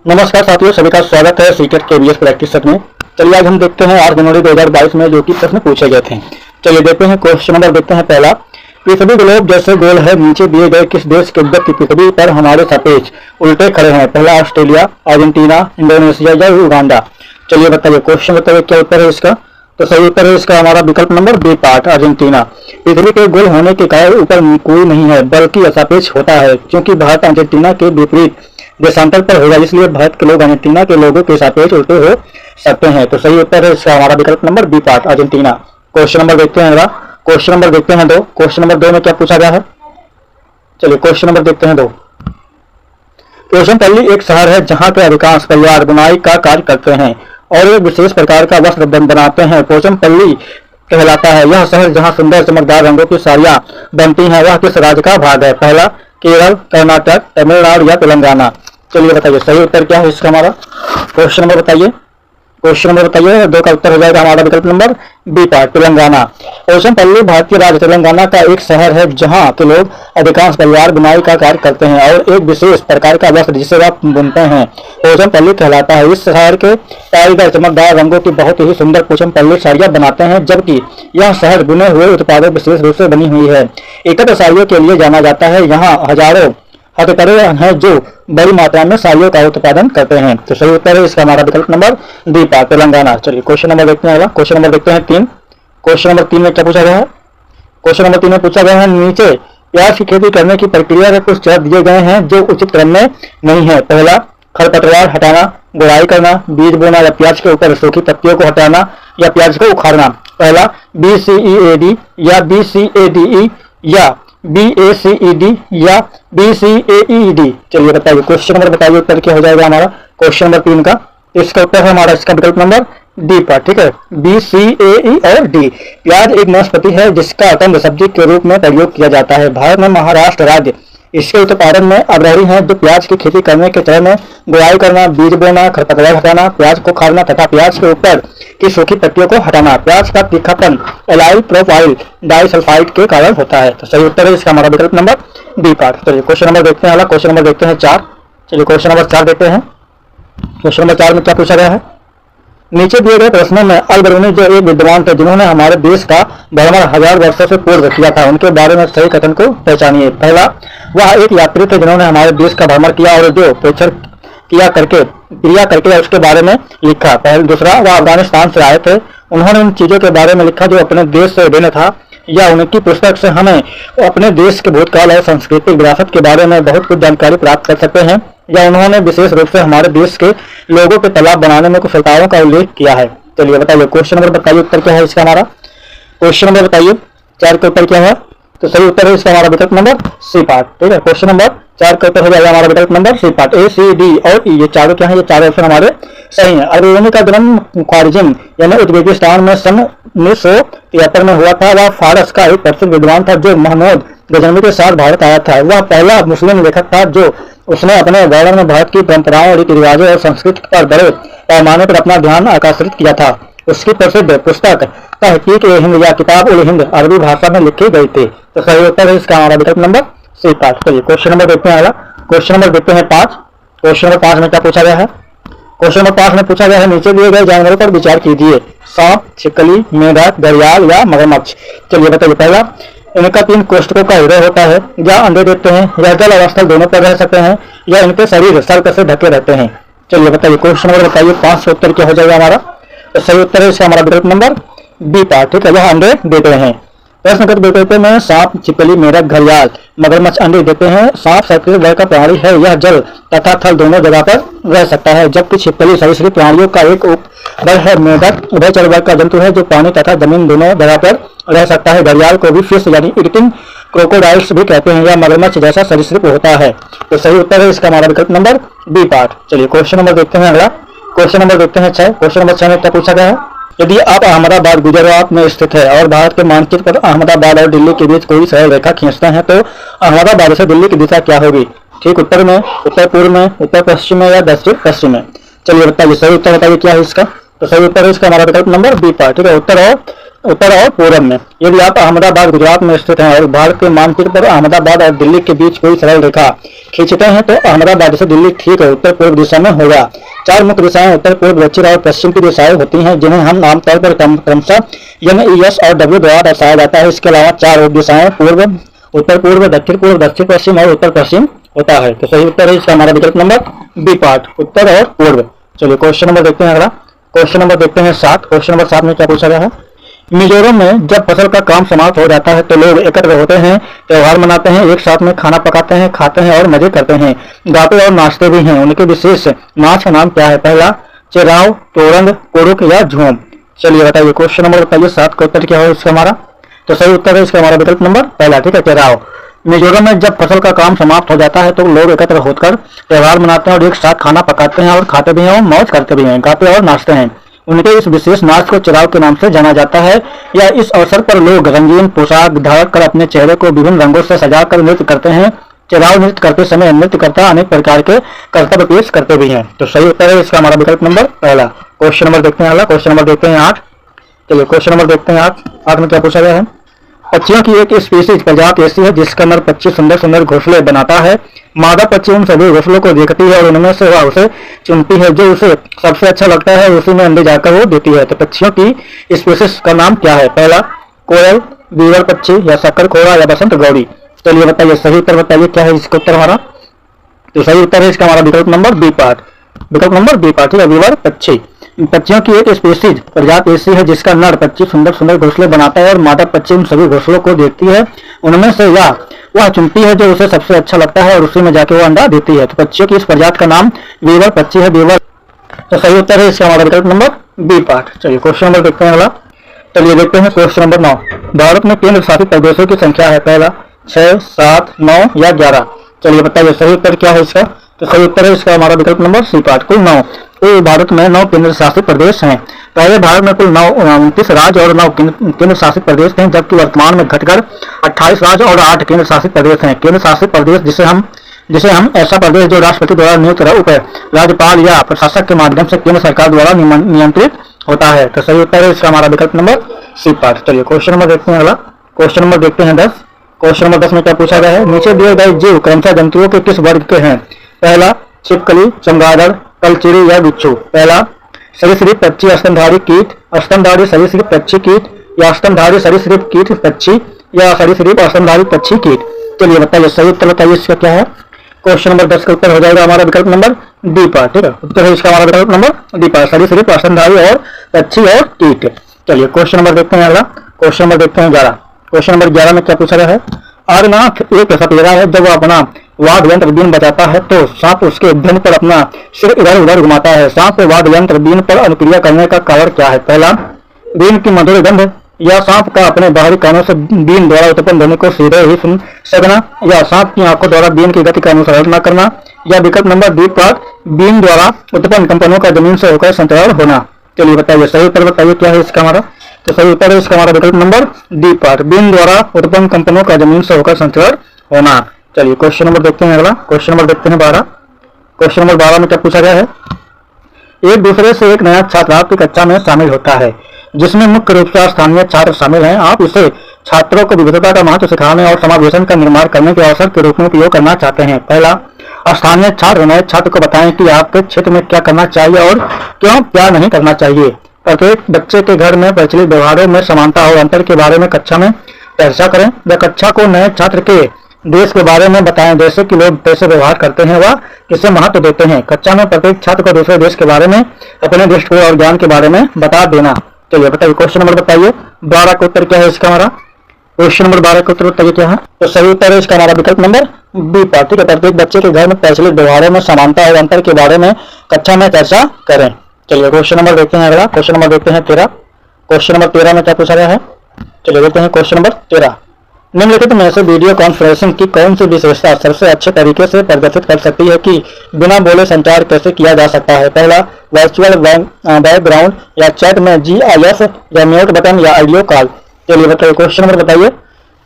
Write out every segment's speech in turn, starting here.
नमस्कार साथियों, सभी का स्वागत है सीटेट केवीएस प्रैक्टिस सेट में। चलिए आज हम देखते हैं 8 जनवरी 2022 में जो कि प्रश्न पूछे गए थे। चलिए देखते हैं क्वेश्चन नंबर देखते हैं पहला। पृथ्वी ग्लोब जैसे गोल है, नीचे दिए गए किस देश के उद्योग की पृथ्वी पर हमारे सापेक्ष उल्टे खड़े हैं? पहला ऑस्ट्रेलिया, अर्जेंटीना, इंडोनेशिया या युगांडा। चलिए बताइए, क्वेश्चन बताइए क्या उत्तर है इसका। तो सही उत्तर है इसका हमारा विकल्प नंबर बी पार्ट अर्जेंटीना। पृथ्वी के गोल होने के कारण ऊपर कोई नहीं है बल्कि असापेक्ष होता है, क्योंकि भारत अर्जेंटीना के विपरीत देशांतर पर होगा, इसलिए भारत के लोग अर्जेंटीना के लोगों के सापेक्ष उल्टे हो सकते हैं। तो सही उत्तर है इसका हमारा विकल्प number B part Argentina. Question number देखते हैं अगला। क्वेश्चन नंबर देखते हैं 2। क्वेश्चन नंबर 2 में क्या पूछा गया है? चलिए क्वेश्चन नंबर देखते हैं 2। पोषणपल्ली एक शहर है जहाँ के अधिकांश परिवार बुनाई का कार्य करते हैं और एक विशेष प्रकार का वस्त्र बनाते हैं। पोषणपल्ली कहलाता है यह शहर जहाँ सुंदर चमकदार रंगों की साड़ियाँ बनती हैं। वह किस राज्य का भाग है? पहला केरल, कर्नाटक, तमिलनाडु या तेलंगाना। चलिए बताइए सही उत्तर क्या है इसका हमारा। क्वेश्चन नंबर बताइए। क्वेश्चन नंबर बताइए 2 का उत्तर हो जाएगा हमारा विकल्प नंबर बी पार्ट तेलंगाना। पोषणपल्ली भारतीय राज्य तेलंगाना का एक शहर है जहां के लोग अधिकांश परिवार बुनाई का कार्य करते हैं और एक विशेष प्रकार का वस्त्र जिसे वह बुनते हैं पोषणपल्ली कहलाता है। इस शहर के कारीगर चमकदार रंगों की बहुत ही सुंदर पोषणपल्ली साड़ियां बनाते हैं, जबकि यह शहर बुने हुए उत्पादों विशेष रूप से बनी हुई है एकत्र साड़ियों के लिए जाना जाता है। यहाँ हजारों हथकरे हैं जो बड़ी मात्रा में साड़ियों का उत्पादन करते हैं। तो सही उत्तर है इसका हमारा विकल्प नंबर डी पार्ट तेलंगाना। चलिए क्वेश्चन नंबर देखते हैं अगला। क्वेश्चन नंबर देखते हैं 3। क्वेश्चन नंबर 3 में क्या पूछा गया है? क्वेश्चन नंबर 3 में पूछा गया है नीचे प्याज की खेती करने की प्रक्रिया के कुछ चरण दिए गए हैं जो उचित क्रम में नहीं है। पहला खरपतवार हटाना, गुड़ाई करना, बीज बोना या प्याज के ऊपर सूखी पत्तियों को हटाना या प्याज को उखाड़ना। पहला BCEAD या BCADE या BACED या BCAED। चलिए बताइए क्वेश्चन नंबर बताइए उत्तर क्या हो जाएगा हमारा क्वेश्चन नंबर 3 का। इसका उत्तर है हमारा इसका विकल्प नंबर डी पार्ट, ठीक है, BCAE और D। प्याज एक वनस्पति है जिसका कंद सब्जी के रूप में प्रयोग किया जाता है। भारत में महाराष्ट्र राज्य इसके उत्पादन में अग्रणी है, जो प्याज की खेती करने के चरण में गुड़ाई करना, बीज बोना, खरपतवार हटाना, प्याज को खारना तथा प्याज के ऊपर की सूखी पत्तियों को हटाना। प्याज का तीखापन एलाइल प्रोपाइल डाइसल्फाइड के कारण होता है। तो सही उत्तर है इसका हमारा विकल्प नंबर बी पार्ट। चलिए क्वेश्चन नंबर देखते हैं अगला। क्वेश्चन नंबर देखते हैं 4। चलिए क्वेश्चन नंबर 4 देखते हैं। क्वेश्चन नंबर 4 में क्या पूछा गया है? नीचे दिए गए प्रश्नों में अल-बरूनी जो एक विद्वान थे जिन्होंने हमारे देश का भ्रमण 1000 वर्षों से पूर्व किया था, उनके बारे में सही कथन को पहचानिए। पहला वह एक यात्री थे जिन्होंने हमारे देश का भ्रमण किया और जो प्रेक्षण क्रिया करके उसके बारे में लिखा। दूसरा वह अफगानिस्तान से आए थे, उन्होंने उन चीजों के बारे में लिखा जो अपने देश से भिन्न था। या उनकी पुस्तक से हमें अपने देश के भूतकाल और सांस्कृतिक विरासत के बारे में बहुत कुछ जानकारी प्राप्त कर सकते हैं। या उन्होंने विशेष रूप से हमारे देश के लोगों के तालाब बनाने में कुशलताओं का उल्लेख किया है। चलिए बताइए क्वेश्चन नंबर बताइए उत्तर क्या है इसका हमारा। क्वेश्चन नंबर बताइए 4 का उत्तर क्या है? तो सही उत्तर है इसका हमारा विकल्प नंबर सी पार्ट, ठीक है। क्वेश्चन नंबर 4 का उत्तर हो जाएगा हमारा विकल्प नंबर सी पार्ट ACD और E। ये चारों क्या है? ये चारों ऑप्शन हमारे सही है। अल-बरूनी का जन्म ख्वारिज़म यानी उज्बेकिस्तान में सन 1973 में हुआ था। वह फारस का एक प्रसिद्ध विद्वान था जो महमूद गजनवी के साथ भारत आया था। वह पहला मुस्लिम लेखक था जो उसने अपने वर्णन में भारत की परंपराओं, रीति रिवाजों और संस्कृति पर बड़े पैमाने पर अपना ध्यान आकर्षित किया था। उसकी प्रसिद्ध पुस्तक तहकीक-ए-हिंद या किताब-उल-हिंद अरबी भाषा में लिखी गई थी। तो सही उत्तर है इसका हमारा विकल्प नंबर सी पार्ट। चलिए क्वेश्चन नंबर देखते हैं अगला। क्वेश्चन नंबर देखते हैं 5। क्वेश्चन नंबर 5 में क्या पूछा गया है? क्वेश्चन नंबर 5 में पूछा गया है नीचे दिए गए जानवरों पर विचार कीजिए। सांप, छिपकली, मेंढक, घड़ियाल या मगरमच्छ। चलिए बताइए। पहला इनका 3 कोष्ठकों का हृदय होता है, या अंडे देते हैं, या जल और स्थल दोनों पर रह सकते हैं, या इनके शरीर सर्प से ढके रहते हैं। चलिए बताइए क्वेश्चन नंबर बताइए 5 का उत्तर क्या हो जाएगा हमारा। तो सही उत्तर है इसका हमारा विकल्प नंबर बी पार्ट, ठीक है, यह अंडे देते हैं। प्रश्नगत विकल्पों में सांप, छिपकली, मेढक, घड़ियाल, मगरमच्छ अंडे देते हैं। सांप सरीसृप वर्ग का प्राणी है, यह जल तथा थल दोनों जगह पर रह सकता है, जबकि छिपकली सरीसृप प्राणियों का एक उपवर्ग है। मेढक उभयचर वर्ग का जंतु है जो पानी तथा जमीन दोनों जगह पर रह सकता है। घड़ियाल को भी फिश यानी ईटिंग क्रोकोडाइल्स भी कहते हैं। यह मगरमच्छ जैसा सरीसृप होता है। तो सही उत्तर है इसका हमारा विकल्प नंबर बी पार्ट। चलिए क्वेश्चन नंबर देखते हैं अगला। क्वेश्चन नंबर देखते हैं 6। क्वेश्चन नंबर 6 में क्या पूछा गया है? यदि आप अहमदाबाद गुजरात में स्थित है और भारत के मानचित्र पर अहमदाबाद और दिल्ली के बीच कोई सरल रेखा खींचते हैं तो अहमदाबाद से दिल्ली की दिशा क्या होगी? ठीक उत्तर में, उत्तर पूर्व में, उत्तर पश्चिम में या दक्षिण पश्चिम में। चलिए बताइए सही उत्तर बताइए क्या है इसका। तो सही उत्तर है इसका हमारा विकल्प नंबर बी पार्ट, ठीक है, उत्तर और उत्तर और पूर्व में। यदि आप अहमदाबाद गुजरात में स्थित हैं और भारत के मानचित्र पर अहमदाबाद और दिल्ली के बीच कोई सरल रेखा खींचते हैं तो अहमदाबाद से दिल्ली ठीक उत्तर पूर्व दिशा में होगा। 4 मुख्य दिशाएं उत्तर पूर्व दक्षिण और पश्चिम की दिशाएं होती हैं, जिन्हें हम आमतौर पर क्रमशः एस और डब्ल्यू द्वारा दर्शाया जाता है। इसके अलावा 4 उप दिशाएं पूर्व, उत्तर पूर्व, दक्षिण पश्चिम और उत्तर पश्चिम होता है। तो सही उत्तर है इसका हमारा विकल्प नंबर बी पार्ट, उत्तर और पूर्व। चलिए क्वेश्चन नंबर देखते हैं अगला। क्वेश्चन नंबर देखते हैं 7। क्वेश्चन नंबर 7 में क्या पूछा गया है? मिजोरम में जब फसल का काम समाप्त हो जाता है तो लोग एकत्र होते हैं, त्योहार मनाते हैं, एक साथ में खाना पकाते हैं, खाते हैं और मजे करते हैं, गाते और नाचते भी हैं। उनके विशेष नाच का नाम क्या है? पहला चिराव, तोरंग, कुरुक या झूम। चलिए बताइए क्वेश्चन नंबर बताइए 7 का उत्तर क्या है इसका हमारा? तो सही उत्तर है इसका हमारा विकल्प नंबर पहला, ठीक है, चिराव। मिजोरम में जब फसल का काम समाप्त हो जाता है तो लोग एकत्र होकर त्योहार मनाते हैं और एक साथ खाना पकाते हैं और खाते भी हैं और मौज करते भी हैं, गाते और नाचते हैं। उनके इस विशेष नाच को चिराव के नाम से जाना जाता है। या इस अवसर पर लोग रंगीन पोशाक धारण कर अपने चेहरे को विभिन्न रंगों से सजाकर नृत्य करते हैं। चिराव नृत्य करते समय नृत्यकर्ता अनेक प्रकार के कर्तव्य पेश करते भी हैं। तो सही उत्तर है इसका हमारा विकल्प नंबर पहला। क्वेश्चन नंबर देखते हैं अगला। क्वेश्चन नंबर देखते हैं 8। चलिए क्वेश्चन नंबर देखते हैं 8 में क्या पूछा गया है? पक्षियों की एक स्पीसीज प्रजाति ऐसी है जिसका नर पक्षी सुंदर सुंदर घोंसले बनाता है। मादा पक्षी उन सभी घोंसलों को देखती है और उनमें से वह उसे चुनती है जो उसे सबसे अच्छा लगता है, उसी में अंडे जाकर वो देती है। तो पक्षियों की स्पीसीज का नाम क्या है? पहला कोयल, बीवर पक्षी या शक्कर खोरा या बसंत गौरी। चलिए बताइए सही उत्तर बताइए क्या है इसका उत्तर हमारा? तो सही उत्तर है इसका हमारा विकल्प नंबर बी पार्ट, विकल्प नंबर बी पार्ट, ठीक है, बीवर पक्षी। पक्षियों की एक स्पीसीज प्रजाति ऐसी है जिसका नर पक्षी सुंदर सुंदर घोंसले बनाता है और मादा पक्षी उन सभी घोंसलों को देखती है, उनमें से वह चुनती है जो उसे सबसे अच्छा लगता है और उसी में जाके वो अंडा देती है। तो पक्षियों की इस प्रजाति का नाम बीवर पक्षी है, बीवर। तो सही उत्तर है इसका हमारा विकल्प नंबर बी पार्ट। चलिए क्वेश्चन नंबर देखते हैं अगला। चलिए देखते हैं क्वेश्चन नंबर 9। भारत में केंद्र शासित प्रदेशों की संख्या है? पहला 6, 7, 9 या 11। चलिए बताइए सही उत्तर क्या है इसका? तो सही उत्तर है इसका हमारा विकल्प नंबर सी पार्ट, कुल 9। तो भारत में 9 केंद्र शासित प्रदेश हैं। पहले भारत में कुल 29 राज्य और 9 केंद्र शासित प्रदेश थे, जबकि वर्तमान में घटकर 28 राज्य और 8 केंद्र शासित प्रदेश हैं। केंद्र शासित प्रदेश जिसे हम ऐसा प्रदेश जो राष्ट्रपति द्वारा नियुक्त उप राज्यपाल या प्रशासक के माध्यम से केंद्र सरकार द्वारा नियंत्रित होता है। तो सही उत्तर है इसका हमारा विकल्प नंबर सी पार्ट। चलिए क्वेश्चन नंबर देखते हैं अगला। क्वेश्चन नंबर देखते हैं 10। क्वेश्चन नंबर 10 में क्या पूछा गया है? नीचे दिए गए जीव क्रमशः जंतुओं के किस वर्ग के हैं? पहला छिपकली, चमगादड़, कलचिड़ी या बिच्छू। पहला सरीसृप पक्षी स्तनधारी कीट, स्तनधारी सरीसृप पक्षी कीट या स्तनधारी सरीसृप कीट पक्षी या सरीसृप स्तनधारी पक्षी कीट। चलिए बताइए सही उत्तर बताइए इसका क्या है? क्वेश्चन नंबर 10 का उत्तर हो जाएगा हमारा विकल्प नंबर डी पार्ट, ठीक है, उत्तर है इसका हमारा विकल्प नंबर डी पार्ट, सरीसृप स्तनधारी और पक्षी और कीट। चलिए क्वेश्चन नंबर देखते हैं अगला। क्वेश्चन नंबर देखते हैं 11। क्वेश्चन नंबर 11 में क्या पूछा गया है? आर्यनाथ एक सपेरा है, जब वह अपना वाद्य यंत्र बीन बजाता है तो सांप उसके ध्वनि पर अपना सिर इधर उधर घुमाता है। सांप के वाद्य यंत्र बीन पर अनुक्रिया करने का कारण क्या है? पहला बीन की मधुर गंध, या सांप का अपने बाहरी कानों से बीन द्वारा उत्पन्न ध्वनि को सीधे ही सुन सकना, या सांप की आंखों द्वारा बीन की गति का अनुसरण न करना, या विकल्प नंबर डी पार्ट बीन द्वारा उत्पन्न कंपनों का जमीन से होकर संचारण होना। चलिए बताइए सही उत्तर बताइए क्या है इसका हमारा? तो सही उत्तर है इसका हमारा विकल्प नंबर डी पार्ट, बीन द्वारा उत्पन्न कंपनों का जमीन से होकर संचारण होना। चलिए क्वेश्चन नंबर देखते हैं अगला। क्वेश्चन नंबर देखते हैं 12। क्वेश्चन नंबर 12 में क्या पूछा गया है? एक दूसरे से एक नया छात्र आपकी कक्षा में शामिल होता है, जिसमें मुख्य रूप से स्थानीय छात्र शामिल हैं। आप इसे छात्रों को विविधता का महत्व सिखाने और समावेशन का निर्माण करने के अवसर के रूप में उपयोग करना चाहते हैं। पहला स्थानीय छात्र नए छात्र को बताएं कि आपके क्षेत्र में क्या करना चाहिए और क्यों क्या नहीं करना चाहिए। प्रत्येक बच्चे के घर में प्रचलित व्यवहारों में समानता और अंतर के बारे में कक्षा में चर्चा करें। व कक्षा को नए छात्र के देश के बारे में बताएं, जैसे कि लोग कैसे व्यवहार करते हैं व किसे महत्व देते हैं। कक्षा में प्रत्येक छात्र को दूसरे देश के बारे में, अपने दृष्टिकोण और ज्ञान के बारे में बता देना। चलिए बताइए क्वेश्चन नंबर बताइए 12 का उत्तर क्या है इसका हमारा? क्वेश्चन नंबर 12 का उत्तर बताइए क्या है? तो सही उत्तर है इसका हमारा विकल्प नंबर बी पार्ट, ठीक है, प्रत्येक बच्चे के घर में प्रचलित व्यवहारों में समानता और अंतर के बारे में कक्षा में चर्चा करें। चलिए क्वेश्चन नंबर देखते हैं अगला। क्वेश्चन नंबर देखते हैं 13। क्वेश्चन नंबर 13 में क्या पूछा गया है? चलिए देखते हैं क्वेश्चन नंबर 13। निम्नलिखित में से वीडियो कॉन्फ्रेंसिंग की कौन सी विशेषता सबसे अच्छे तरीके से प्रदर्शित कर सकती है कि बिना बोले संचार कैसे किया जा सकता है? पहला वर्चुअल बैकग्राउंड, या चैट में GIF, या म्यूट बटन, या ऑडियो कॉल। चलिए बताइए क्वेश्चन नंबर बताइए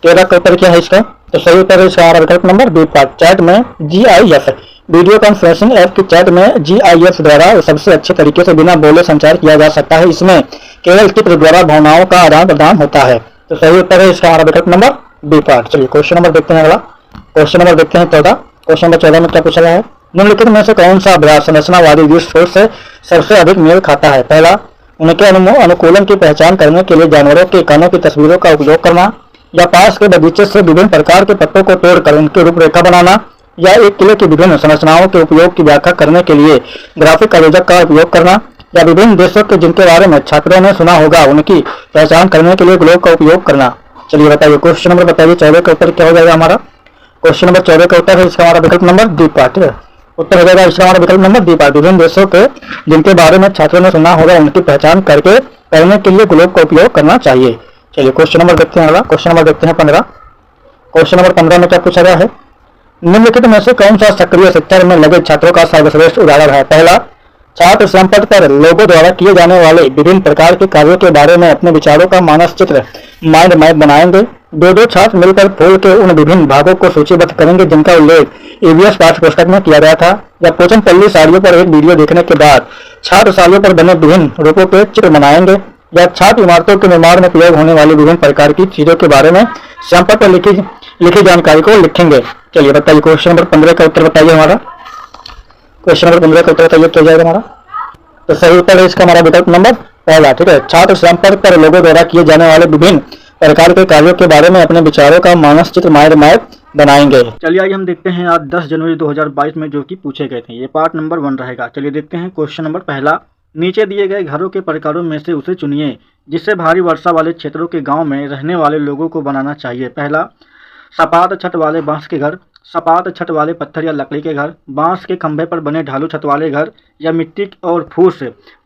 13 का उत्तर क्या है इसका? तो सही उत्तर है इसका हमारा विकल्प नंबर बी पार्ट, चैट में GIF, वीडियो कॉन्फ्रेंसिंग ऐप की चैट में GIF द्वारा सबसे अच्छे तरीके से बिना बोले संचार किया जा सकता है। इसमें केवल चित्र द्वारा भावनाओं का आदान प्रदान होता है। तो सही उत्तर है इसका हमारा विकल्प नंबर बी पार्ट। चलिए क्वेश्चन नंबर देखते हैं अगला। क्वेश्चन नंबर देखते हैं 14। क्वेश्चन नंबर 14 में क्या पूछा गया है? निम्नलिखित में से कौन सा अभ्यास संरचनावादी दृष्टिकोण से सबसे अधिक मेल खाता है? पहला, उनके अनुकूलन की पहचान करने के लिए जानवरों के कानों की तस्वीरों का उपयोग करना, या पास के बगीचे से विभिन्न प्रकार के पत्तों को तोड़कर उनकी रूपरेखा बनाना, या एक किले की विभिन्न संरचनाओं के उपयोग की व्याख्या करने के लिए ग्राफिक आयोजक का उपयोग करना, या विभिन्न देशों के जिनके बारे में छात्रों ने सुना होगा उनकी पहचान करने के लिए ग्लोब का उपयोग करना। चलिए बताइए, क्वेश्चन नंबर बताइए 14 का उत्तर क्या हो जाएगा हमारा? क्वेश्चन नंबर 14 का उत्तर है इसका हमारा विकल्प नंबर डी पार्ट। उत्तर हो जाएगा इसका हमारा विकल्प नंबर डी पार्ट। विभिन्न देशों के जिनके बारे में छात्रों ने सुना होगा उनकी पहचान करने के लिए ग्लोब का उपयोग करना चाहिए। चलिए क्वेश्चन नंबर देखते हैं अगला। क्वेश्चन नंबर देखते हैं 15। क्वेश्चन नंबर 15 में क्या पूछा गया है? निम्नलिखित में से कौन सा सक्रिय शिक्षा में लगे छात्रों का सर्वश्रेष्ठ उदाहरण है? पहला, छात्र संपर्क पर लोगों द्वारा किए जाने वाले विभिन्न प्रकार के कार्यों के बारे में अपने विचारों का मानस चित्र माइंड मैप बनाएंगे। दो छात्र मिलकर फूल के उन विभिन्न भागों को सूचीबद्ध करेंगे जिनका उल्लेख EVS पाठ्य पुस्तक में किया गया था। या पोचमपल्ली साड़ियों पर एक वीडियो देखने के बाद छात्र साड़ियों पर बने विभिन्न रूपों के चित्र बनाएंगे। या छात्र इमारतों के निर्माण में प्रयोग होने वाली विभिन्न प्रकार की चीजों के बारे में संपर्क पर लिखी जानकारी को लिखेंगे। चलिए बताइए, क्वेश्चन नंबर 15 का उत्तर बताइए हमारा। क्वेश्चन नंबर 15 का उत्तर बताइए क्या जाएगा हमारा? तो सही उत्तर है इसका हमारा विकल्प नंबर पहला। ठीक है, छात्र संपर्क पर लोगों द्वारा किए जाने वाले विभिन्न प्रकार के कार्यों के बारे में अपने विचारों का मानस चित्र माइंड मैप बनाएंगे। चलिए आइए हम देखते हैं आज 10 जनवरी 2022 में जो कि पूछे गए थे। ये पार्ट नंबर 1 रहेगा। चलिए देखते हैं क्वेश्चन नंबर पहला। नीचे दिए गए घरों के प्रकारों में से उसे चुनिए जिससे भारी वर्षा वाले क्षेत्रों के गाँव में रहने वाले लोगों को बनाना चाहिए। पहला, सपाट छत वाले बांस के घर, सपाट छत वाले पत्थर या लकड़ी के घर, बांस के खंभे पर बने ढालू छत वाले घर, या मिट्टी और फूस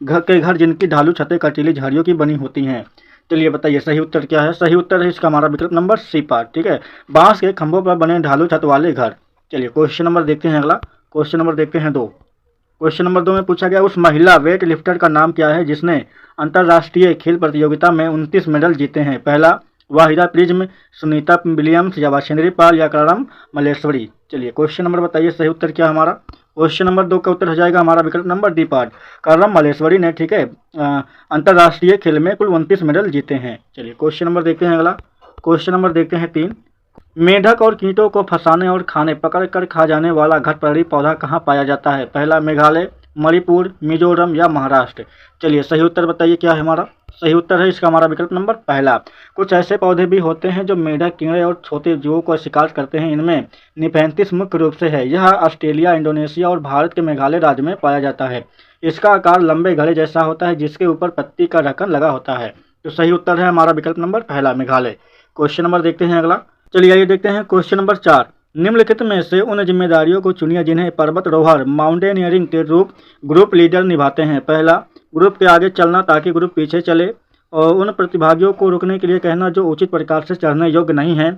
के घर जिनकी ढालू छतें कटीली झाड़ियों की बनी होती हैं। चलिए बताइए सही उत्तर क्या है? सही उत्तर है इसका हमारा विकल्प नंबर सी पार्ट। ठीक है, बांस के खंभों पर बने ढालू छत वाले घर। चलिए क्वेश्चन नंबर देखते हैं अगला। क्वेश्चन नंबर देखते हैं 2। क्वेश्चन नंबर 2 में पूछा गया उस महिला वेट लिफ्टर का नाम क्या है जिसने अंतर्राष्ट्रीय खेल प्रतियोगिता में 29 मेडल जीते हैं? पहला, वाहिदा प्रिज्म, सुनीता विलियम्स, या वाशिंद्री पाल, या करम मल्लेश्वरी। चलिए क्वेश्चन नंबर बताइए सही उत्तर क्या हमारा? क्वेश्चन नंबर 2 का उत्तर हो जाएगा हमारा विकल्प नंबर डी पार्ट। करम मल्लेश्वरी ने, ठीक है, अंतर्राष्ट्रीय खेल में कुल 29 मेडल जीते हैं। चलिए क्वेश्चन नंबर देखते हैं अगला। क्वेश्चन नंबर देखते हैं 3। मेढक और कीटों को फंसाने और खाने पकड़ कर खा जाने वाला घटपरी पौधा कहाँ पाया जाता है? पहला, मेघालय, मणिपुर, मिजोरम, या महाराष्ट्र। चलिए सही उत्तर बताइए क्या है हमारा? सही उत्तर है इसका हमारा विकल्प नंबर पहला। कुछ ऐसे पौधे भी होते हैं जो मेढक, कीड़े और छोटे जीवों को शिकार करते हैं। इनमें निफेंथिस मुख्य रूप से है। यह ऑस्ट्रेलिया, इंडोनेशिया और भारत के मेघालय राज्य में पाया जाता है। इसका आकार लंबे घड़े जैसा होता है जिसके ऊपर पत्ती का ढक्कन लगा होता है। तो सही उत्तर है हमारा विकल्प नंबर पहला, मेघालय। क्वेश्चन नंबर देखते हैं अगला। चलिए आइए देखते हैं क्वेश्चन नंबर 4। निम्नलिखित में से उन जिम्मेदारियों को चुनिए जिन्हें पर्वतारोहण माउंटेनियरिंग के ग्रुप लीडर निभाते हैं। पहला, ग्रुप के आगे चलना ताकि ग्रुप पीछे चले, और उन प्रतिभागियों को रुकने के लिए कहना जो उचित प्रकार से चढ़ने योग्य नहीं है।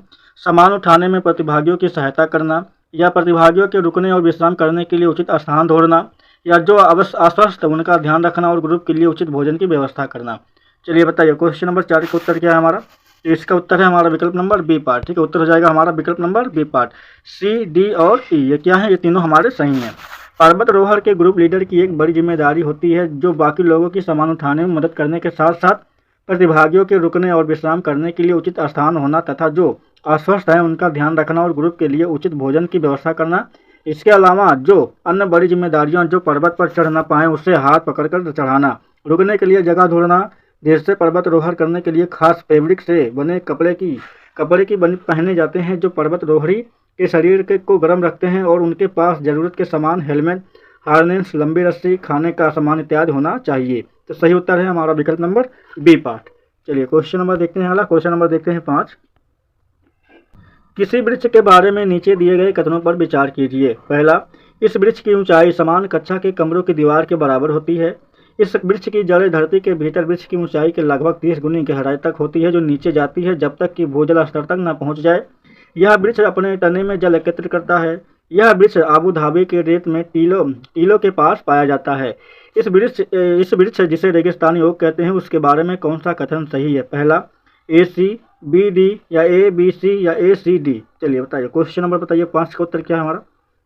सामान उठाने में प्रतिभागियों की सहायता करना, या प्रतिभागियों के रुकने और विश्राम करने के लिए उचित स्थान ढूंढना, या जो अस्वस्थ उनका ध्यान रखना और ग्रुप के लिए उचित भोजन की व्यवस्था करना। चलिए बताइए क्वेश्चन नंबर 4 का उत्तर क्या है हमारा? तो इसका उत्तर है हमारा विकल्प नंबर बी पार्ट। ठीक है, उत्तर हो जाएगा हमारा विकल्प नंबर बी पार्ट। सी, डी और ई ये क्या है? ये तीनों हमारे सही हैं। पर्वतारोहण के ग्रुप लीडर की एक बड़ी जिम्मेदारी होती है जो बाकी लोगों की सामान उठाने में मदद करने के साथ साथ प्रतिभागियों के रुकने और विश्राम करने के लिए उचित स्थान होना तथा जो अस्वस्थ हैं उनका ध्यान रखना और ग्रुप के लिए उचित भोजन की व्यवस्था करना। इसके अलावा जो अन्य बड़ी जिम्मेदारियां जो पर्वत पर चढ़ न पाएँ उसे हाथ पकड़कर चढ़ाना, रुकने के लिए जगह ढूंढना, जिससे पर्वतारोहण करने के लिए खास फैब्रिक से बने कपड़े की बने पहने जाते हैं जो पर्वतारोही के शरीर को गर्म रखते हैं, और उनके पास जरूरत के सामान हेलमेट, हार्नेस, लंबी रस्सी, खाने का सामान इत्यादि होना चाहिए। तो सही उत्तर है हमारा विकल्प नंबर बी पार्ट। चलिए क्वेश्चन नंबर देखते हैं अगला। क्वेश्चन नंबर देखते हैं 5। किसी वृक्ष के बारे में नीचे दिए गए कथनों पर विचार कीजिए। पहला, इस वृक्ष की ऊंचाई समान कक्षा के कमरों की दीवार के बराबर होती है। इस वृक्ष की जड़ें धरती के भीतर वृक्ष की ऊंचाई के लगभग 30 गुनी गहराई तक होती है जो नीचे जाती है जब तक कि भूजल स्तर तक न पहुंच जाए। यह वृक्ष अपने तने में जल एकत्रित करता है। यह वृक्ष आबू धाबी के रेत में टीलों के पास पाया जाता है। इस वृक्ष जिसे रेगिस्तानी ओक कहते हैं उसके बारे में कौन सा कथन सही है? पहला, AC, BD, या ABC, या ACD। चलिए बताइए क्वेश्चन नंबर बताइए 5 का उत्तर क्या है हमारा?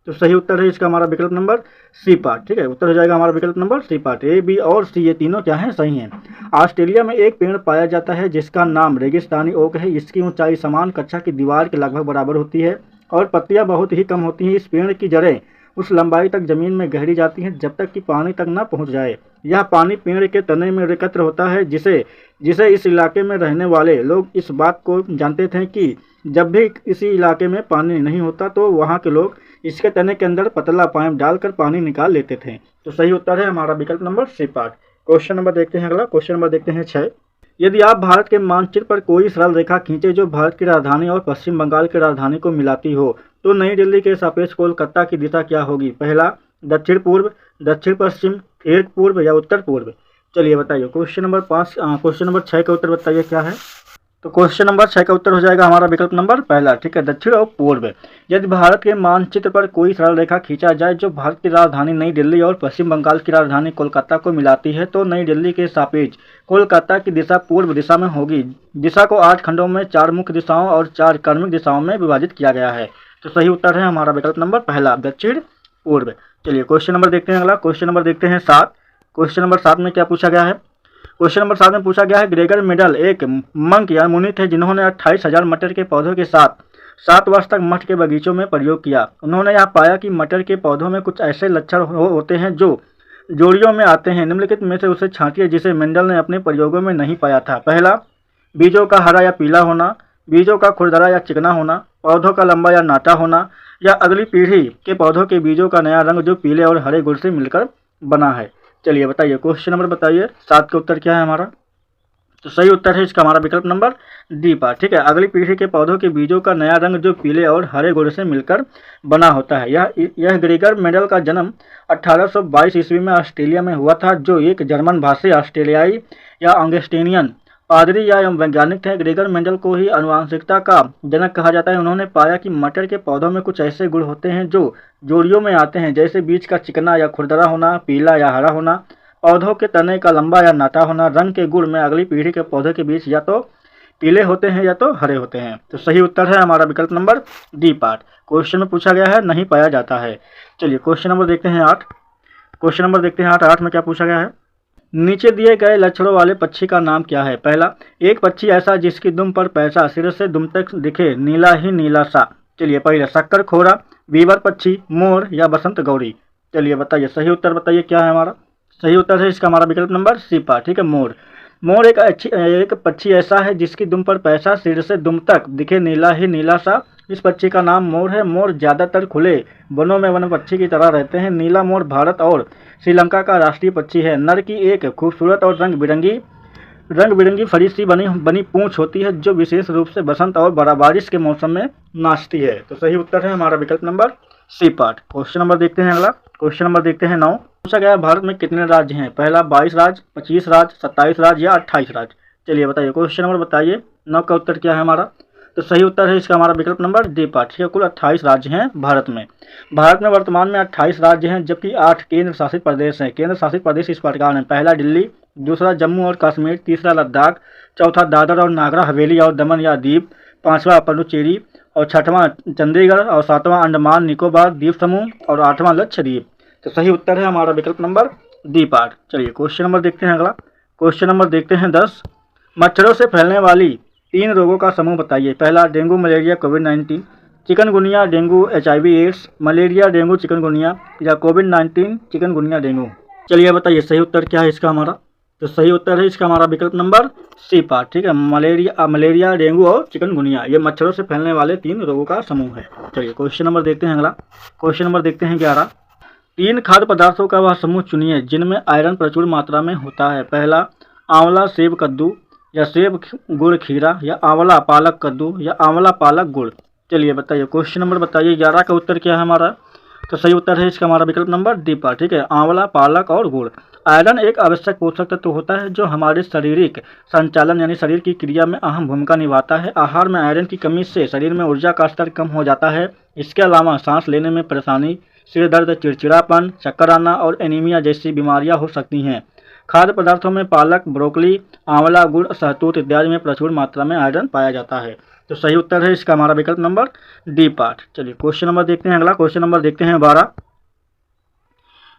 तो सही उत्तर है इसका हमारा विकल्प नंबर सी पार्ट। ठीक है, उत्तर हो जाएगा हमारा विकल्प नंबर सी पार्ट। ए, बी और सी ये तीनों क्या हैं, सही हैं। ऑस्ट्रेलिया में एक पेड़ पाया जाता है जिसका नाम रेगिस्तानी ओक है। इसकी ऊंचाई समान कक्षा की दीवार के लगभग बराबर होती है और पत्तियां बहुत ही कम होती हैं। इस पेड़ की जड़ें उस लंबाई तक जमीन में गहरी जाती हैं जब तक कि पानी तक न पहुंच जाए। यह पानी पेड़ के तने में एकत्र होता है, जिसे इस इलाके में रहने वाले लोग इस बात को जानते थे कि जब भी किसी इलाके में पानी नहीं होता तो वहाँ के लोग इसके तने के अंदर पतला पाइप डालकर पानी निकाल लेते थे। तो सही उत्तर है हमारा विकल्प number C part. Question number देखते हैं अगला। क्वेश्चन नंबर देखते हैं 6। यदि आप भारत के मानचित्र पर कोई सरल रेखा खींचे जो भारत की राजधानी और पश्चिम बंगाल की राजधानी को मिलाती हो तो नई दिल्ली के सापेक्ष कोलकाता की दिशा क्या होगी? पहला दक्षिण पूर्व, दक्षिण पश्चिम, एक पूर्व या उत्तर पूर्व। चलिए बताइए क्वेश्चन नंबर 6 का उत्तर बताइए क्या है। तो क्वेश्चन नंबर 6 का उत्तर हो जाएगा हमारा विकल्प नंबर पहला। ठीक है, दक्षिण और पूर्व। यदि भारत के मानचित्र पर कोई सरल रेखा खींचा जाए जो भारत की राजधानी नई दिल्ली और पश्चिम बंगाल की राजधानी कोलकाता को मिलाती है तो नई दिल्ली के सापेक्ष कोलकाता की दिशा पूर्व दिशा में होगी। दिशा को 8 खंडों में 4 मुख्य दिशाओं और 4 क्रमिक दिशाओं में विभाजित किया गया है। तो सही उत्तर है हमारा विकल्प नंबर पहला, दक्षिण पूर्व। चलिए क्वेश्चन नंबर देखते हैं अगला। क्वेश्चन नंबर देखते हैं 7। क्वेश्चन नंबर 7 में क्या पूछा गया है? क्वेश्चन नंबर 7 में पूछा गया है ग्रेगर मेंडल एक मंक या मुनि थे जिन्होंने 28,000 मटर के पौधों के साथ 7 वर्ष तक मठ के बगीचों में प्रयोग किया। उन्होंने यह पाया कि मटर के पौधों में कुछ ऐसे लक्षण होते हैं जो जोड़ियों में आते हैं। निम्नलिखित में से उसे छांटिए जिसे मेंडल ने अपने प्रयोगों में नहीं पाया था। पहला, बीजों का हरा या पीला होना, बीजों का खुरदरा या चिकना होना, पौधों का लंबा या नाटा होना, या अगली पीढ़ी के पौधों के बीजों का नया रंग जो पीले और हरे गुण से मिलकर बना है। चलिए बताइए क्वेश्चन नंबर बताइए 7 का उत्तर क्या है हमारा। तो सही उत्तर है इसका हमारा विकल्प नंबर डी पार्ट। ठीक है, अगली पीढ़ी के पौधों के बीजों का नया रंग जो पीले और हरे गुण से मिलकर बना होता है। यह ग्रेगर मेंडल का जन्म 1822 ईस्वी में ऑस्ट्रेलिया में हुआ था, जो एक जर्मन भाषी ऑस्ट्रेलियाई या ऑगस्टिनियन पादरी या वैज्ञानिक थे। ग्रेगर मेंडल को ही आनुवंशिकता का जनक कहा जाता है। उन्होंने पाया कि मटर के पौधों में कुछ ऐसे गुण होते हैं जो जोड़ियों में आते हैं, जैसे बीज का चिकना या खुरदरा होना, पीला या हरा होना, पौधों के तने का लंबा या नाटा होना। रंग के गुण में अगली पीढ़ी के पौधे के बीज या तो पीले होते हैं या तो हरे होते हैं। तो सही उत्तर है हमारा विकल्प नंबर डी पार्ट। क्वेश्चन में पूछा गया है नहीं पाया जाता है। चलिए क्वेश्चन नंबर देखते हैं 8। क्वेश्चन नंबर देखते हैं 8 में क्या पूछा गया है। नीचे दिए गए लक्षणों वाले पक्षी का नाम क्या है? पहला, एक पक्षी ऐसा जिसकी दुम पर पैसा सिर से दुम तक दिखे, नीला ही नीला सा। चलिए पहले शक्कर खोरा, बीवर पक्षी, मोर या बसंत गौरी। चलिए बताइए सही उत्तर बताइए क्या है हमारा। सही उत्तर है इसका हमारा विकल्प नंबर सी पार्ट। ठीक है, मोर। मोर एक पक्षी ऐसा है जिसकी दुम पर पैसा सिर से दुम तक दिखे, नीला ही नीला सा। इस पक्षी का नाम मोर है। मोर ज्यादातर खुले वनों में वन पक्षी की तरह रहते हैं। नीला मोर भारत और श्रीलंका का राष्ट्रीय पक्षी है। नर की एक खूबसूरत और रंग बिरंगी फरी सी बनी पूंछ होती है जो विशेष रूप से बसंत और बारिश के मौसम में नाचती है। तो सही उत्तर है हमारा विकल्प number C part. Question number देखते हैं अगला। क्वेश्चन नंबर देखते हैं 9। पूछा गया भारत में कितने राज्य हैं? पहला 22 राज्य, 25 राज्य, 27 राज्य या 28 राज्य। चलिए बताइए क्वेश्चन नंबर बताइए 9 का उत्तर क्या है हमारा। तो सही उत्तर है इसका हमारा विकल्प नंबर डी पार्ट। ठीक है, कुल 28 राज्य हैं भारत में। भारत में वर्तमान में 28 राज्य हैं जबकि 8 केंद्र शासित प्रदेश हैं। केंद्र शासित प्रदेश इस प्रकार हैं। पहला दिल्ली, दूसरा जम्मू और कश्मीर, तीसरा लद्दाख, चौथा दादर और नागर हवेली और दमन या दीप, पांचवा पुडुचेरी और छठवां चंडीगढ़ और सातवां अंडमान निकोबार द्वीप समूह और 8वां लक्षद्वीप। तो सही उत्तर है हमारा विकल्प नंबर डी पार्ट। चलिए क्वेश्चन नंबर देखते हैं अगला। क्वेश्चन नंबर देखते हैं 10। मच्छरों से फैलने वाली 3 रोगों का समूह बताइए। पहला डेंगू मलेरिया कोविड-19, chikungunya dengue HIV AIDS, malaria dengue chikungunya या कोविड-19 चिकनगुनिया डेंगू। चलिए बताइए सही उत्तर क्या है इसका हमारा। तो सही उत्तर है इसका हमारा विकल्प नंबर सी पार्ट। ठीक है, मलेरिया डेंगू और चिकनगुनिया ये मच्छरों से फैलने वाले 3 रोगों का समूह है। चलिए क्वेश्चन नंबर देखते हैं अगला। क्वेश्चन नंबर देखते हैं 11। 3 खाद्य पदार्थों का वह समूह चुनिए जिनमें आयरन प्रचुर मात्रा में होता है। पहला आंवला सेब कद्दू या सेब गुड़ खीरा या आंवला पालक कद्दू या आंवला पालक गुड़। चलिए बताइए क्वेश्चन नंबर बताइए 11 का उत्तर क्या है हमारा। तो सही उत्तर है इसका हमारा विकल्प नंबर डी पार्ट। ठीक है, आंवला पालक और गुड़। आयरन एक आवश्यक पोषक तत्व होता है जो हमारे शारीरिक संचालन यानी शरीर की क्रिया में अहम भूमिका निभाता है। आहार में आयरन की कमी से शरीर में ऊर्जा का स्तर कम हो जाता है। इसके अलावा सांस लेने में परेशानी, सिर दर्द, चिड़चिड़ापन, चक्कर आना और एनीमिया जैसी बीमारियां हो सकती हैं। खाद्य पदार्थों में पालक, ब्रोकली, आंवला, गुड़, शहतूत इत्यादि में प्रचुर मात्रा में आयरन पाया जाता है। तो सही उत्तर है इसका हमारा विकल्प नंबर डी पार्ट। चलिए क्वेश्चन नंबर देखते हैं अगला। क्वेश्चन नंबर देखते हैं 12।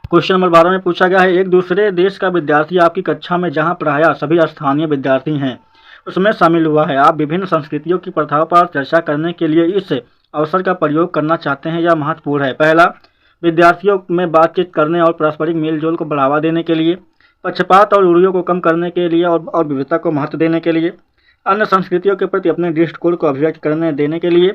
क्वेश्चन नंबर 12 में पूछा गया है, एक दूसरे देश का विद्यार्थी आपकी कक्षा में जहां पढ़ाया सभी स्थानीय विद्यार्थी हैं उसमें शामिल हुआ है। आप विभिन्न संस्कृतियों की प्रथाओं पर चर्चा करने के लिए इस अवसर का प्रयोग करना चाहते हैं। यह महत्वपूर्ण है। पहला, विद्यार्थियों में बातचीत करने और पारस्परिक मेलजोल को बढ़ावा देने के लिए, पक्षपात और रूढ़ियों को कम करने के लिए और विविधता को महत्व देने के लिए, अन्य संस्कृतियों के प्रति अपने दृष्टिकोण को अभिव्यक्त करने देने के लिए,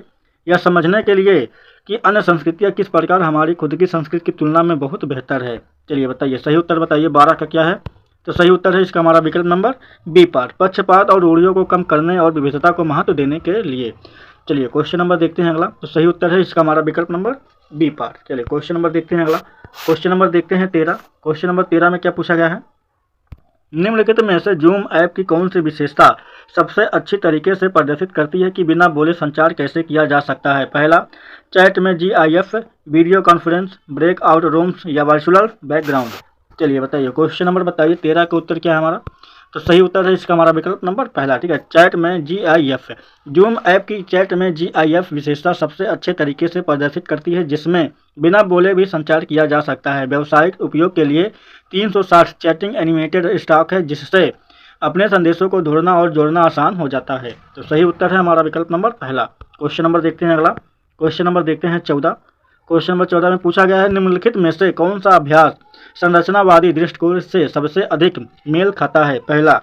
यह समझने के लिए कि अन्य संस्कृतियाँ किस प्रकार हमारी खुद की संस्कृति की तुलना में बहुत बेहतर है। चलिए बताइए, सही उत्तर बताइए 12 का क्या है। तो सही उत्तर है इसका हमारा विकल्प नंबर बी पार्ट, पक्षपात और रूढ़ियों को कम करने और विविधता को महत्व देने के लिए। चलिए क्वेश्चन नंबर देखते हैं अगला। तो सही उत्तर है इसका हमारा विकल्प नंबर बी पार्ट। चलिए क्वेश्चन नंबर देखते हैं अगला। क्वेश्चन नंबर देखते हैं 13। क्वेश्चन नंबर 13 में क्या पूछा गया है, निम्नलिखित में से जूम ऐप की कौन सी विशेषता सबसे अच्छी तरीके से प्रदर्शित करती है कि बिना बोले संचार कैसे किया जा सकता है। पहला, चैट में GIF, video conference, breakout rooms या वर्चुअल बैकग्राउंड। चलिए बताइए, क्वेश्चन नंबर बताइए 13 का उत्तर क्या है हमारा। तो सही उत्तर है इसका हमारा विकल्प नंबर पहला। ठीक है, चैट में GIF। जूम ऐप की चैट में GIF विशेषता सबसे अच्छे तरीके से प्रदर्शित करती है जिसमें बिना बोले भी संचार किया जा सकता है। व्यावसायिक उपयोग के लिए 360 चैटिंग एनिमेटेड स्टॉक है जिससे अपने संदेशों को ढूंढना और जोड़ना आसान हो जाता है। तो सही उत्तर है हमारा विकल्प नंबर पहला। क्वेश्चन नंबर देखते हैं अगला। क्वेश्चन नंबर देखते हैं 14। क्वेश्चन नंबर 14 में पूछा गया है, निम्नलिखित में से कौन सा अभ्यास संरचनावादी दृष्टिकोण से सबसे अधिक मेल खाता है। पहला,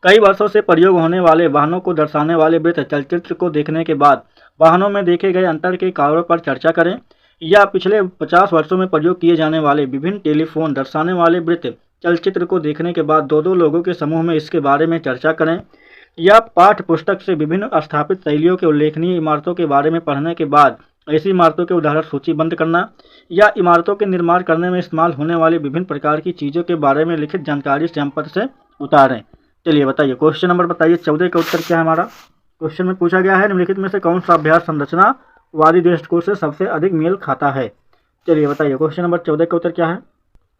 कई वर्षों से प्रयोग होने वाले वाहनों को दर्शाने वाले वृत्त चलचित्र को देखने के बाद वाहनों में देखे गए अंतर के कारणों पर चर्चा करें, या पिछले 50 वर्षों में प्रयोग किए जाने वाले विभिन्न टेलीफोन दर्शाने वाले वृत्त चलचित्र को देखने के बाद दो लोगों के समूह में इसके बारे में चर्चा करें, या पाठ्य पुस्तक से विभिन्न स्थापित शैलियों के उल्लेखनीय इमारतों के बारे में पढ़ने के बाद ऐसी इमारतों के उदाहरण सूचीबद्ध करना, या इमारतों के निर्माण करने में इस्तेमाल होने वाली विभिन्न प्रकार की चीज़ों के बारे में लिखित जानकारी सैंपल से उतारें। चलिए बताइए, क्वेश्चन नंबर बताइए 14 का उत्तर क्या है हमारा। क्वेश्चन में पूछा गया है, निम्नलिखित में से कौन सा अभ्यास संरचनावादी दृष्टिकोण से सबसे अधिक मेल खाता है। चलिए बताइए, क्वेश्चन नंबर 14 का उत्तर क्या है।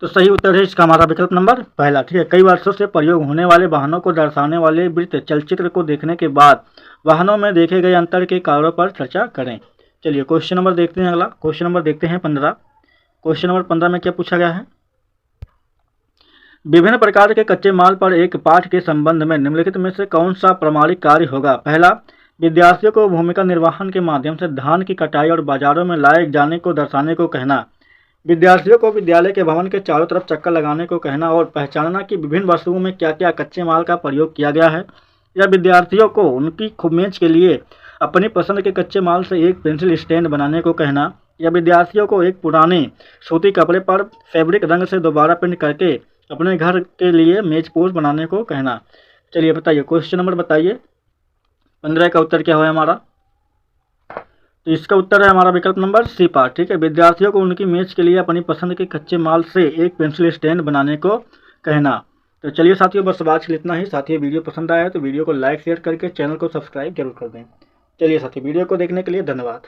तो सही उत्तर है इसका हमारा विकल्प नंबर पहला। ठीक है, कई वर्षों से प्रयोग होने वाले वाहनों को दर्शाने वाले वृत्त चलचित्र को देखने के बाद वाहनों में देखे गए अंतर के कारणों पर चर्चा करें। चलिए क्वेश्चन नंबर देखते हैं अगला। क्वेश्चन नंबर देखते हैं 15। क्वेश्चन नंबर 15 में क्या पूछा गया है, विभिन्न प्रकार के कच्चे माल पर एक पाठ के संबंध में निम्नलिखित में से कौन सा प्रमाणिक कार्य होगा। पहला, विद्यार्थियों को भूमिका निर्वहन के माध्यम से धान की कटाई और बाजारों में लाए जाने को दर्शाने को कहना, विद्यार्थियों को विद्यालय के भवन के चारों तरफ चक्कर लगाने को कहना और पहचानना कि विभिन्न वस्तुओं में क्या क्या कच्चे माल का प्रयोग किया गया है, या विद्यार्थियों को उनकी मेज के लिए अपनी पसंद के कच्चे माल से एक पेंसिल स्टैंड बनाने को कहना, या विद्यार्थियों को एक पुराने सूती कपड़े पर फैब्रिक रंग से दोबारा प्रिंट करके अपने घर के लिए मेज पोस्ट बनाने को कहना। चलिए बताइए, क्वेश्चन नंबर बताइए 15 का उत्तर क्या है हमारा। तो इसका उत्तर है हमारा विकल्प नंबर सी पार्ट। ठीक है, विद्यार्थियों को उनकी मेज के लिए अपनी पसंद के कच्चे माल से एक पेंसिल स्टैंड बनाने को कहना। तो चलिए साथियों, बस आज के लिए इतना ही। साथियों, वीडियो पसंद आया तो वीडियो को लाइक शेयर करके चैनल को सब्सक्राइब जरूर कर दें। चलिए साथियों, वीडियो को देखने के लिए धन्यवाद।